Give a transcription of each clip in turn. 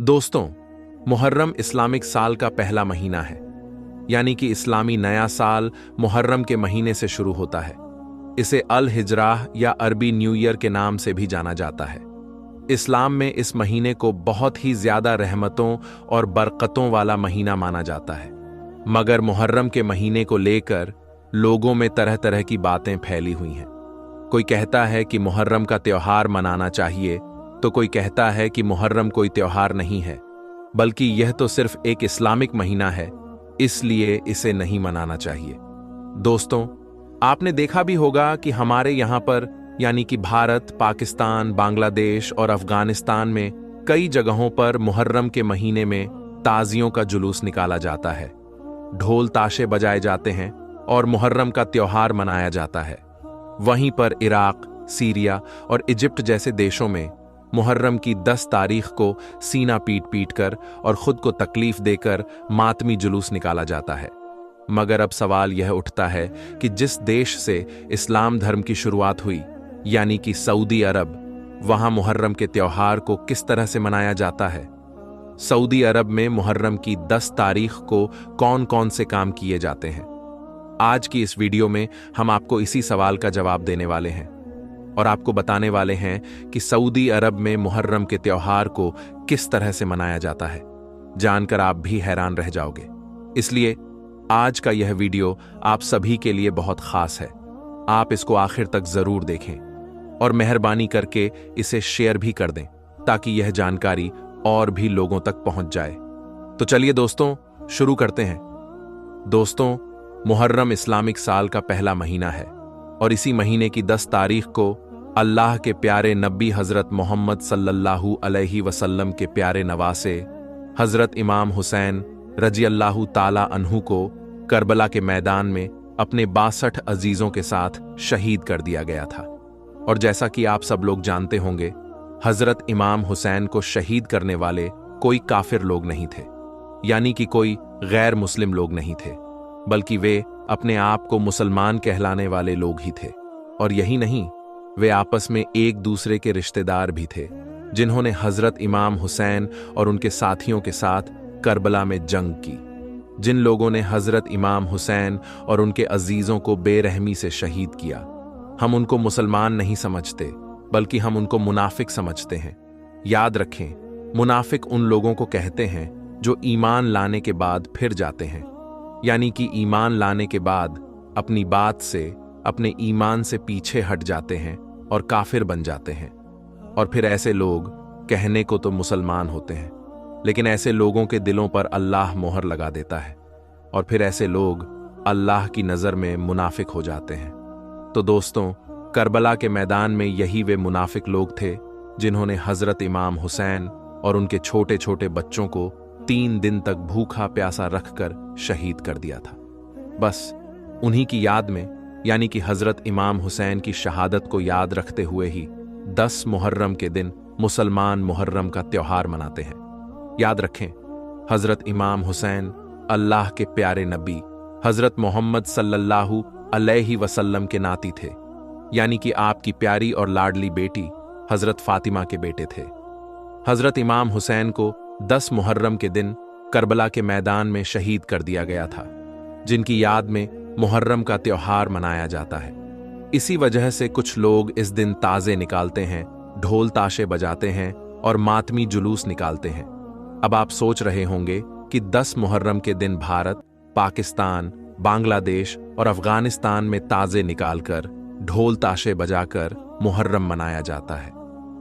दोस्तों, मुहर्रम इस्लामिक साल का पहला महीना है, यानी कि इस्लामी नया साल मुहर्रम के महीने से शुरू होता है। इसे अल हिजराह या अरबी न्यू ईयर के नाम से भी जाना जाता है। इस्लाम में इस महीने को बहुत ही ज्यादा रहमतों और बरकतों वाला महीना माना जाता है, मगर मुहर्रम के महीने को लेकर लोगों में तरह तरह की बातें फैली हुई हैं। कोई कहता है कि मुहर्रम का त्योहार मनाना चाहिए, तो कोई कहता है कि मुहर्रम कोई त्योहार नहीं है, बल्कि यह तो सिर्फ एक इस्लामिक महीना है, इसलिए इसे नहीं मनाना चाहिए। दोस्तों, आपने देखा भी होगा कि हमारे यहाँ पर यानी कि भारत, पाकिस्तान, बांग्लादेश और अफगानिस्तान में कई जगहों पर मुहर्रम के महीने में ताजियों का जुलूस निकाला जाता है, ढोल ताशे बजाए जाते हैं और मुहर्रम का त्योहार मनाया जाता है। वहीं पर इराक, सीरिया और इजिप्ट जैसे देशों में मुहर्रम की 10 तारीख को सीना पीट पीट कर और खुद को तकलीफ देकर मातमी जुलूस निकाला जाता है। मगर अब सवाल यह उठता है कि जिस देश से इस्लाम धर्म की शुरुआत हुई, यानी कि सऊदी अरब, वहां मुहर्रम के त्योहार को किस तरह से मनाया जाता है? सऊदी अरब में मुहर्रम की 10 तारीख को कौन कौन से काम किए जाते हैं? आज की इस वीडियो में हम आपको इसी सवाल का जवाब देने वाले हैं और आपको बताने वाले हैं कि सऊदी अरब में मुहर्रम के त्योहार को किस तरह से मनाया जाता है। जानकर आप भी हैरान रह जाओगे। इसलिए आज का यह वीडियो आप सभी के लिए बहुत खास है। आप इसको आखिर तक जरूर देखें और मेहरबानी करके इसे शेयर भी कर दें, ताकि यह जानकारी और भी लोगों तक पहुंच जाए। तो चलिए दोस्तों, शुरू करते हैं। दोस्तों, मुहर्रम इस्लामिक साल का पहला महीना है और इसी महीने की 10 तारीख को अल्लाह के प्यारे नबी हजरत मोहम्मद सल्लल्लाहु अलैहि वसल्लम के प्यारे नवासे हजरत इमाम हुसैन रजी अल्लाहु ताला अन्हु को करबला के मैदान में अपने 62 अजीजों के साथ शहीद कर दिया गया था। और जैसा कि आप सब लोग जानते होंगे, हजरत इमाम हुसैन को शहीद करने वाले कोई काफिर लोग नहीं थे, यानी कि कोई गैर मुस्लिम लोग नहीं थे, बल्कि वे अपने आप को मुसलमान कहलाने वाले लोग ही थे। और यही नहीं, वे आपस में एक दूसरे के रिश्तेदार भी थे, जिन्होंने हजरत इमाम हुसैन और उनके साथियों के साथ करबला में जंग की। जिन लोगों ने हजरत इमाम हुसैन और उनके अजीजों को बेरहमी से शहीद किया, हम उनको मुसलमान नहीं समझते, बल्कि हम उनको मुनाफिक समझते हैं। याद रखें, मुनाफिक उन लोगों को कहते हैं जो ईमान लाने के बाद फिर जाते हैं, यानी कि ईमान लाने के बाद अपनी बात से, अपने ईमान से पीछे हट जाते हैं और काफिर बन जाते हैं। और फिर ऐसे लोग कहने को तो मुसलमान होते हैं, लेकिन ऐसे लोगों के दिलों पर अल्लाह मोहर लगा देता है और फिर ऐसे लोग अल्लाह की नज़र में मुनाफिक हो जाते हैं। तो दोस्तों, करबला के मैदान में यही वे मुनाफिक लोग थे जिन्होंने हजरत इमाम हुसैन और उनके छोटे छोटे बच्चों को 3 दिन तक भूखा प्यासा रखकर शहीद कर दिया था। बस उन्हीं की याद में, यानी कि हजरत इमाम हुसैन की शहादत को याद रखते हुए ही 10 मुहर्रम के दिन मुसलमान मुहर्रम का त्योहार मनाते हैं। याद रखें, हजरत इमाम हुसैन अल्लाह के प्यारे नबी हजरत मोहम्मद सल्लल्लाहु अलैहि वसल्लम के नाती थे, यानी कि आपकी प्यारी और लाडली बेटी हजरत फातिमा के बेटे थे। हजरत इमाम हुसैन को 10 मुहर्रम के दिन करबला के मैदान में शहीद कर दिया गया था, जिनकी याद में मुहर्रम का त्योहार मनाया जाता है। इसी वजह से कुछ लोग इस दिन ताज़े निकालते हैं, ढोल ताशे बजाते हैं और मातमी जुलूस निकालते हैं। अब आप सोच रहे होंगे कि 10 मुहर्रम के दिन भारत, पाकिस्तान, बांग्लादेश और अफगानिस्तान में ताज़े निकालकर ढोल ताशे बजाकर मुहर्रम मनाया जाता है,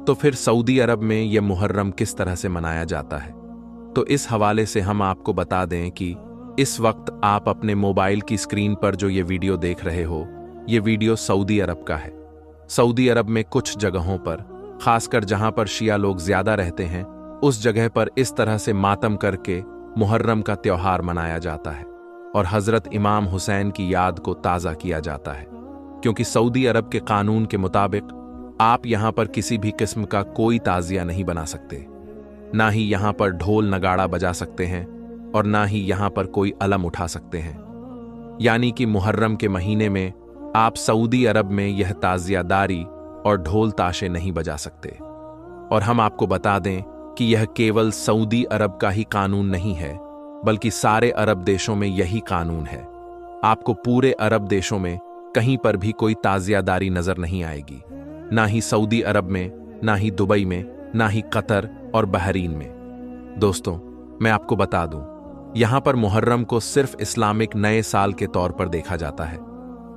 तो फिर सऊदी अरब में यह मुहर्रम किस तरह से मनाया जाता है? तो इस हवाले से हम आपको बता दें कि इस वक्त आप अपने मोबाइल की स्क्रीन पर जो ये वीडियो देख रहे हो, ये वीडियो सऊदी अरब का है। सऊदी अरब में कुछ जगहों पर, खासकर जहां पर शिया लोग ज्यादा रहते हैं, उस जगह पर इस तरह से मातम करके मुहर्रम का त्योहार मनाया जाता है और हजरत इमाम हुसैन की याद को ताज़ा किया जाता है। क्योंकि सऊदी अरब के कानून के मुताबिक आप यहां पर किसी भी किस्म का कोई ताजिया नहीं बना सकते, ना ही यहां पर ढोल नगाड़ा बजा सकते हैं और ना ही यहां पर कोई अलम उठा सकते हैं। यानी कि मुहर्रम के महीने में आप सऊदी अरब में यह ताजियादारी और ढोल ताशे नहीं बजा सकते। और हम आपको बता दें कि यह केवल सऊदी अरब का ही कानून नहीं है, बल्कि सारे अरब देशों में यही कानून है। आपको पूरे अरब देशों में कहीं पर भी कोई ताजियादारी नजर नहीं आएगी, ना ही सऊदी अरब में, ना ही दुबई में, ना ही कतर और बहरीन में। दोस्तों, मैं आपको बता दूं, यहां पर मुहर्रम को सिर्फ इस्लामिक नए साल के तौर पर देखा जाता है।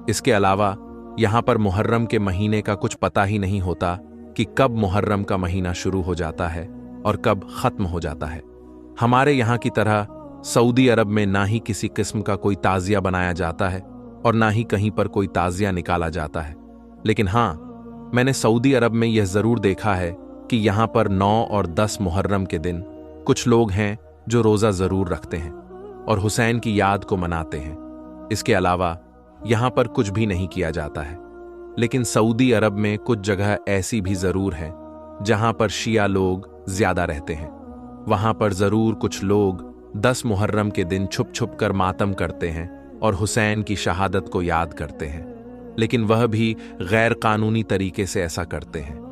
इसके अलावा यहां पर मुहर्रम के महीने का कुछ पता ही नहीं होता कि कब मुहर्रम का महीना शुरू हो जाता है और कब खत्म हो जाता है। हमारे यहां की तरह सऊदी अरब में ना ही किसी किस्म का कोई ताजिया बनाया जाता है और ना ही कहीं पर कोई ताजिया निकाला जाता है। लेकिन हां, मैंने सऊदी अरब में यह जरूर देखा है कि यहां पर 9 और 10 मुहर्रम के दिन कुछ लोग हैं जो रोजा जरूर रखते हैं और हुसैन की याद को मनाते हैं। इसके अलावा यहां पर कुछ भी नहीं किया जाता है। लेकिन सऊदी अरब में कुछ जगह ऐसी भी जरूर है जहां पर शिया लोग ज्यादा रहते हैं। वहां पर जरूर कुछ लोग 10 मुहर्रम के दिन छुप छुप कर मातम करते हैं और हुसैन की शहादत को याद करते हैं, लेकिन वह भी गैर कानूनी तरीके से ऐसा करते हैं।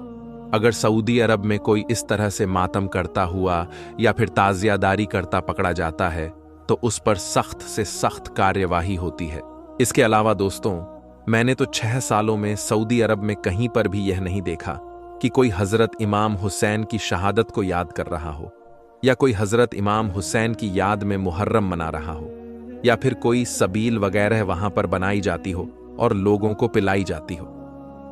अगर सऊदी अरब में कोई इस तरह से मातम करता हुआ या फिर ताजियादारी करता पकड़ा जाता है तो उस पर सख्त से सख्त कार्यवाही होती है। इसके अलावा दोस्तों, मैंने तो 6 सालों में सऊदी अरब में कहीं पर भी यह नहीं देखा कि कोई हजरत इमाम हुसैन की शहादत को याद कर रहा हो, या कोई हजरत इमाम हुसैन की याद में मुहर्रम मना रहा हो, या फिर कोई सबील वगैरह वहां पर बनाई जाती हो और लोगों को पिलाई जाती हो।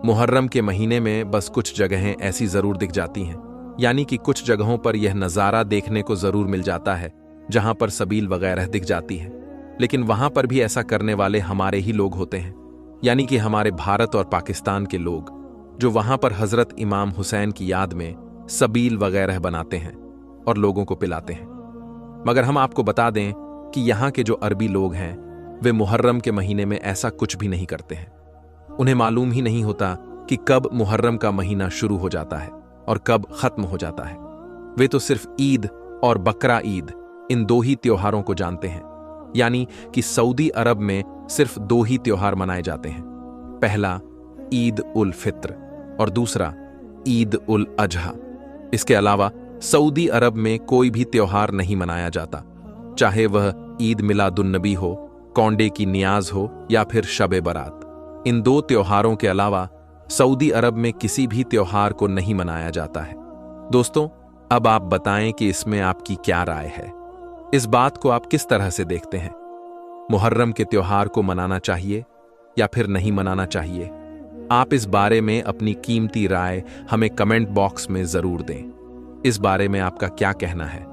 मुहर्रम के महीने में बस कुछ जगहें ऐसी जरूर दिख जाती हैं, यानी कि कुछ जगहों पर यह नज़ारा देखने को जरूर मिल जाता है जहां पर सबील वगैरह दिख जाती है। लेकिन वहां पर भी ऐसा करने वाले हमारे ही लोग होते हैं, यानी कि हमारे भारत और पाकिस्तान के लोग, जो वहां पर हजरत इमाम हुसैन की याद में सबील वगैरह बनाते हैं और लोगों को पिलाते हैं। मगर हम आपको बता दें कि यहाँ के जो अरबी लोग हैं वे मुहर्रम के महीने में ऐसा कुछ भी नहीं करते हैं। उन्हें मालूम ही नहीं होता कि कब मुहर्रम का महीना शुरू हो जाता है और कब खत्म हो जाता है। वे तो सिर्फ ईद और बकरा ईद, इन 2 ही त्योहारों को जानते हैं। यानी कि सऊदी अरब में सिर्फ 2 ही त्योहार मनाए जाते हैं, पहला ईद उल फित्र और दूसरा ईद उल अजहा। इसके अलावा सऊदी अरब में कोई भी त्योहार नहीं मनाया जाता, चाहे वह ईद मिलादुन्नबी हो, कौंडे की नियाज हो या फिर शबे बरात। इन 2 त्योहारों के अलावा सऊदी अरब में किसी भी त्योहार को नहीं मनाया जाता है। दोस्तों, अब आप बताएं कि इसमें आपकी क्या राय है? इस बात को आप किस तरह से देखते हैं? मुहर्रम के त्योहार को मनाना चाहिए या फिर नहीं मनाना चाहिए? आप इस बारे में अपनी कीमती राय हमें कमेंट बॉक्स में जरूर दें। इस बारे में आपका क्या कहना है?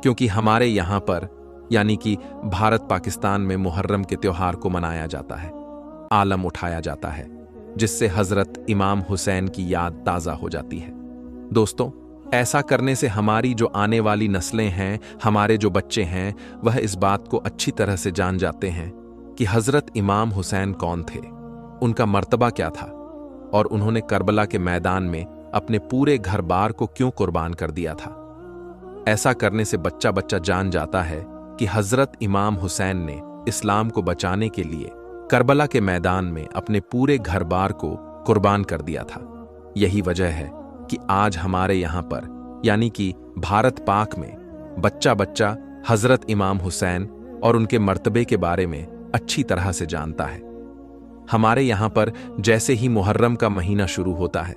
क्योंकि हमारे यहां पर यानी कि भारत पाकिस्तान में मुहर्रम के त्योहार को मनाया जाता है, आलम उठाया जाता है, जिससे हजरत इमाम हुसैन की याद ताज़ा हो जाती है। दोस्तों, ऐसा करने से हमारी जो आने वाली नस्लें हैं, हमारे जो बच्चे हैं, वह इस बात को अच्छी तरह से जान जाते हैं कि हजरत इमाम हुसैन कौन थे, उनका मर्तबा क्या था और उन्होंने करबला के मैदान में अपने पूरे घर बार को क्यों कुर्बान कर दिया था। ऐसा करने से बच्चा बच्चा जान जाता है कि हजरत इमाम हुसैन ने इस्लाम को बचाने के लिए करबला के मैदान में अपने पूरे घर बार को कुर्बान कर दिया था। यही वजह है कि आज हमारे यहाँ पर यानी कि भारत पाक में बच्चा बच्चा हजरत इमाम हुसैन और उनके मर्तबे के बारे में अच्छी तरह से जानता है। हमारे यहाँ पर जैसे ही मुहर्रम का महीना शुरू होता है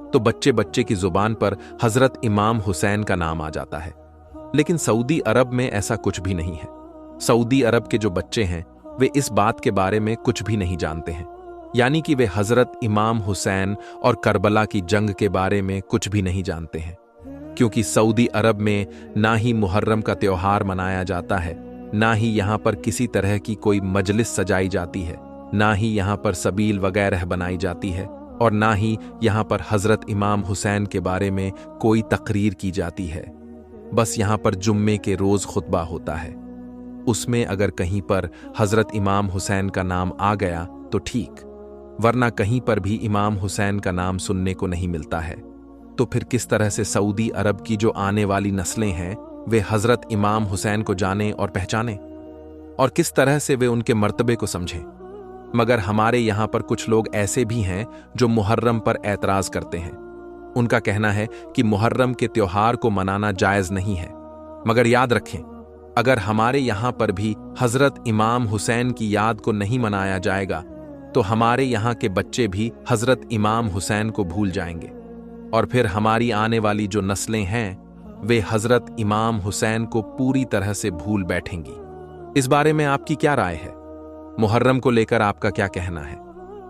तो बच्चे बच्चे की जुबान पर हजरत इमाम हुसैन का नाम आ जाता है। लेकिन सऊदी अरब में ऐसा कुछ भी नहीं है। सऊदी अरब के जो बच्चे हैं वे इस बात के बारे में कुछ भी नहीं जानते हैं, यानी कि वे हजरत इमाम हुसैन और करबला की जंग के बारे में कुछ भी नहीं जानते हैं। क्योंकि सऊदी अरब में ना ही मुहर्रम का त्योहार मनाया जाता है, ना ही यहाँ पर किसी तरह की कोई मजलिस सजाई जाती है, ना ही यहाँ पर सबील वगैरह बनाई जाती है और ना ही यहाँ पर हजरत इमाम हुसैन के बारे में कोई तकरीर की जाती है। बस यहाँ पर जुम्मे के रोज खुतबा होता है, उसमें अगर कहीं पर हजरत इमाम हुसैन का नाम आ गया तो ठीक, वरना कहीं पर भी इमाम हुसैन का नाम सुनने को नहीं मिलता है। तो फिर किस तरह से सऊदी अरब की जो आने वाली नस्लें हैं वे हजरत इमाम हुसैन को जाने और पहचाने और किस तरह से वे उनके मर्तबे को समझें? मगर हमारे यहाँ पर कुछ लोग ऐसे भी हैं जो मुहर्रम पर ऐतराज करते हैं। उनका कहना है कि मुहर्रम के त्योहार को मनाना जायज नहीं है। मगर याद रखें, अगर हमारे यहाँ पर भी हजरत इमाम हुसैन की याद को नहीं मनाया जाएगा तो हमारे यहाँ के बच्चे भी हजरत इमाम हुसैन को भूल जाएंगे और फिर हमारी आने वाली जो नस्लें हैं वे हजरत इमाम हुसैन को पूरी तरह से भूल बैठेंगी। इस बारे में आपकी क्या राय है? मुहर्रम को लेकर आपका क्या कहना है?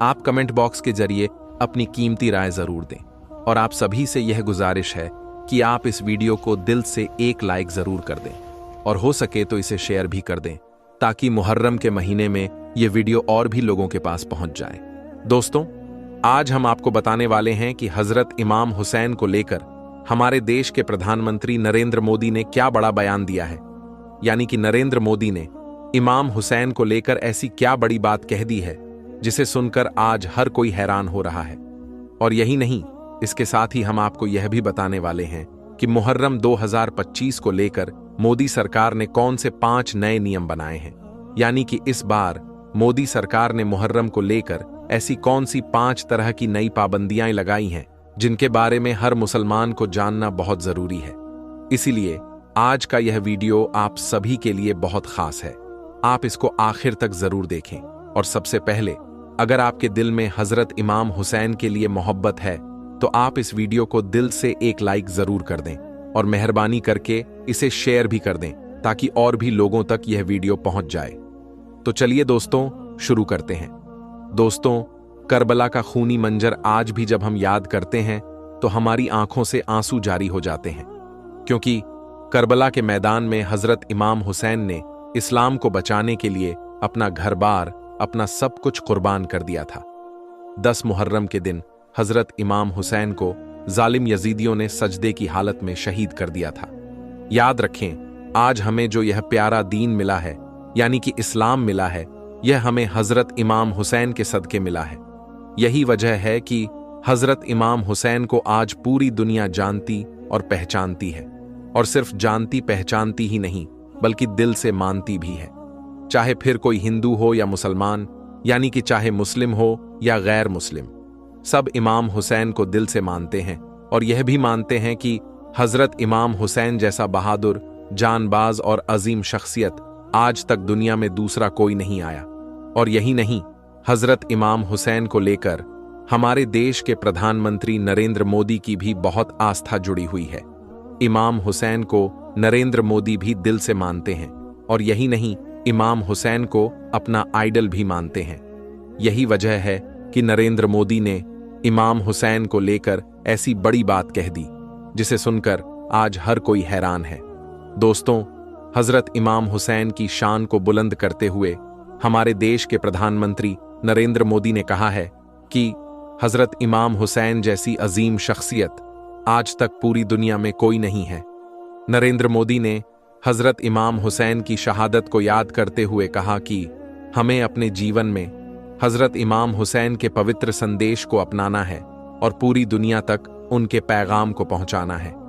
आप कमेंट बॉक्स के जरिए अपनी कीमती राय जरूर दें और आप सभी से यह गुजारिश है कि आप इस वीडियो को दिल से एक लाइक जरूर कर दें और हो सके तो इसे शेयर भी कर दें ताकि मुहर्रम के महीने में यह वीडियो और भी लोगों के पास पहुंच जाए। दोस्तों, आज हम आपको बताने वाले हैं कि हजरत इमाम हुसैन को लेकर हमारे देश के प्रधानमंत्री नरेंद्र मोदी ने क्या बड़ा बयान दिया है। यानी कि नरेंद्र मोदी ने इमाम हुसैन को लेकर ऐसी क्या बड़ी बात कह दी है जिसे सुनकर आज हर कोई हैरान हो रहा है। और यही नहीं, इसके साथ ही हम आपको यह भी बताने वाले हैं कि मुहर्रम 2025 को लेकर मोदी सरकार ने कौन से 5 नए नियम बनाए हैं। यानी कि इस बार मोदी सरकार ने मुहर्रम को लेकर ऐसी कौन सी 5 तरह की नई पाबंदियां लगाई हैं जिनके बारे में हर मुसलमान को जानना बहुत जरूरी है। इसीलिए आज का यह वीडियो आप सभी के लिए बहुत खास है। आप इसको आखिर तक जरूर देखें। और सबसे पहले, अगर आपके दिल में हजरत इमाम हुसैन के लिए मोहब्बत है तो आप इस वीडियो को दिल से एक लाइक जरूर कर दें और मेहरबानी करके इसे शेयर भी कर दें ताकि और भी लोगों तक यह वीडियो पहुंच जाए। तो चलिए दोस्तों, शुरू करते हैं। दोस्तों, करबला का खूनी मंजर आज भी जब हम याद करते हैं तो हमारी आंखों से आंसू जारी हो जाते हैं, क्योंकि करबला के मैदान में हजरत इमाम हुसैन ने इस्लाम को बचाने के लिए अपना घर-बार, अपना सब कुछ कुर्बान कर दिया था। 10 मुहर्रम के दिन हजरत इमाम हुसैन को जालिम यजीदियों ने सजदे की हालत में शहीद कर दिया था। याद रखें, आज हमें जो यह प्यारा दीन मिला है, यानी कि इस्लाम मिला है, यह हमें हजरत इमाम हुसैन के सदके मिला है। यही वजह है कि हजरत इमाम हुसैन को आज पूरी दुनिया जानती और पहचानती है, और सिर्फ जानती पहचानती ही नहीं बल्कि दिल से मानती भी है। चाहे फिर कोई हिंदू हो या मुसलमान, यानी कि चाहे मुस्लिम हो या गैर मुस्लिम, सब इमाम हुसैन को दिल से मानते हैं और यह भी मानते हैं कि हजरत इमाम हुसैन जैसा बहादुर, जानबाज और अजीम शख्सियत आज तक दुनिया में दूसरा कोई नहीं आया। और यही नहीं, हजरत इमाम हुसैन को लेकर हमारे देश के प्रधानमंत्री नरेंद्र मोदी की भी बहुत आस्था जुड़ी हुई है। इमाम हुसैन को नरेंद्र मोदी भी दिल से मानते हैं और यही नहीं, इमाम हुसैन को अपना आइडल भी मानते हैं। यही वजह है कि नरेंद्र मोदी ने इमाम हुसैन को लेकर ऐसी बड़ी बात कह दी जिसे सुनकर आज हर कोई हैरान है। दोस्तों, हजरत इमाम हुसैन की शान को बुलंद करते हुए हमारे देश के प्रधानमंत्री नरेंद्र मोदी ने कहा है कि हजरत इमाम हुसैन जैसी अजीम शख्सियत आज तक पूरी दुनिया में कोई नहीं है। नरेंद्र मोदी ने हजरत इमाम हुसैन की शहादत को याद करते हुए कहा कि हमें अपने जीवन में हजरत इमाम हुसैन के पवित्र संदेश को अपनाना है और पूरी दुनिया तक उनके पैगाम को पहुंचाना है।